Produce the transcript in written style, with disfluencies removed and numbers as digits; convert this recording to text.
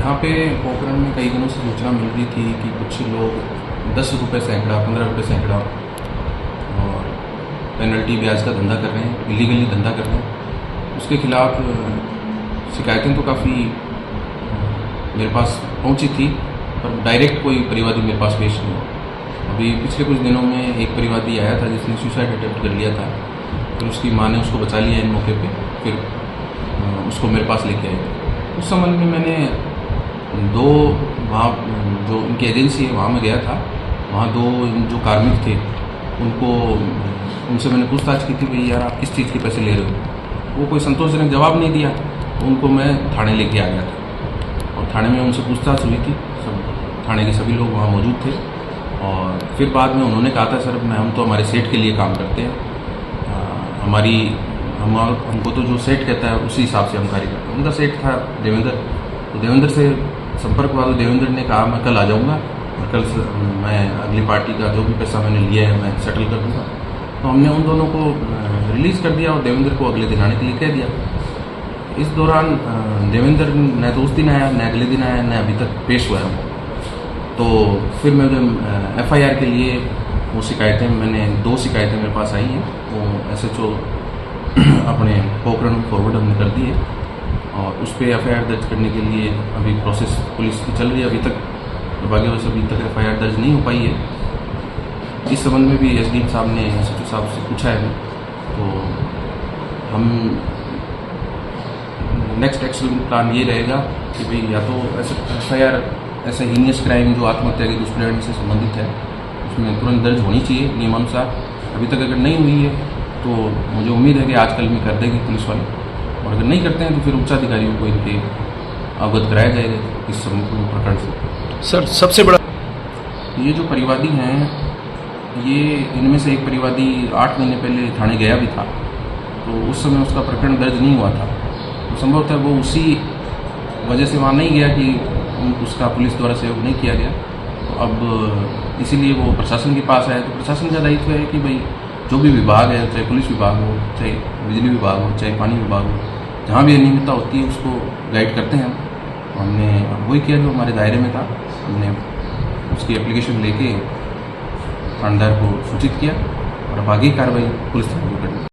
यहाँ पे पोखरण में कई दिनों से सूचना मिल रही थी कि कुछ लोग 10 रुपये सैकड़ा, 15 रुपये सैकड़ा और पेनल्टी ब्याज का धंधा कर रहे हैं, इलीगली धंधा कर रहे हैं। उसके खिलाफ शिकायतें तो काफ़ी मेरे पास पहुंची थी, पर डायरेक्ट कोई परिवादी मेरे पास पेश नहीं हुआ। अभी पिछले कुछ दिनों में एक परिवादी आया था जिसने सुसाइड अटेम्प्ट कर लिया था, फिर उसकी माँ ने उसको बचा लिया इन मौके पे, फिर उसको मेरे पास लेके आए। उस संबंध में मैंने दो वहाँ जो उनकी एजेंसी है वहाँ में गया था। वहाँ दो जो कार्मिक थे उनसे मैंने पूछताछ की थी, भाई यार आप किस चीज़ के पैसे ले रहे हो। वो कोई संतोषजनक जवाब नहीं दिया, तो उनको मैं थाने लेके आ गया था और थाने में उनसे पूछताछ हुई थी। सब थाने के सभी लोग वहाँ मौजूद थे और फिर बाद में उन्होंने कहा था, सर हम तो हमारे सेठ के लिए काम करते हैं, हमको तो जो सेठ कहता है उसी हिसाब से हम कार्य करते हैं। उनका सेठ था देवेंद्र, तो देवेंद्र से संपर्क हुआ तो देवेंद्र ने कहा मैं कल आ जाऊँगा और कल से मैं अगली पार्टी का जो भी पैसा मैंने लिया है मैं सेटल कर दूँगा। तो हमने उन दोनों को रिलीज़ कर दिया और देवेंद्र को अगले दिन आने के लिए कह दिया। इस दौरान देवेंद्र न तो उस दिन आया, न अगले दिन आया, न अभी तक पेश हुआ है। तो फिर मैं FIR के लिए वो शिकायतें मैंने 2 शिकायतें मेरे पास आई हैं, वो SHO अपने पोखरण फॉरवर्ड हमने कर दी है और उस पर FIR दर्ज करने के लिए अभी प्रोसेस पुलिस की चल रही है। अभी तक दुर्भाग्यवश अभी तक FIR दर्ज नहीं हो पाई है। इस संबंध में भी SDM साहब ने SHO साहब से पूछा है, तो हम नेक्स्ट एक्शन प्लान ये रहेगा कि भाई या तो FIR ऐसे हीनियस क्राइम जो आत्महत्या के दुष्प्रचरण से संबंधित है उसमें तुरंत दर्ज होनी चाहिए नियमानुसार। अभी तक अगर नहीं हुई है तो मुझे उम्मीद है कि आजकल में कर देंगे पुलिस वाले, और अगर नहीं करते हैं तो फिर उच्चाधिकारियों को इनके अवगत कराया जाएगा इस संपूर्ण प्रकरण से। सर सबसे बड़ा ये जो परिवादी हैं, ये इनमें से एक परिवादी 8 महीने पहले थाने गया भी था, तो उस समय उसका प्रकरण दर्ज नहीं हुआ था। तो संभवतः वो उसी वजह से वहाँ नहीं गया कि उसका पुलिस द्वारा सहयोग नहीं किया गया। तो अब इसीलिए वो प्रशासन के पास आया। तो प्रशासन का दायित्व है कि भाई जो भी विभाग है, चाहे पुलिस विभाग हो, चाहे बिजली विभाग हो, चाहे पानी विभाग हो, जहाँ भी अनियमितता होती है उसको गाइड करते हैं हम। हमने वही किया जो हमारे दायरे में था। हमने उसकी एप्लीकेशन लेके थानेदार को सूचित किया और अब आगे कार्रवाई पुलिस थाने को करनी।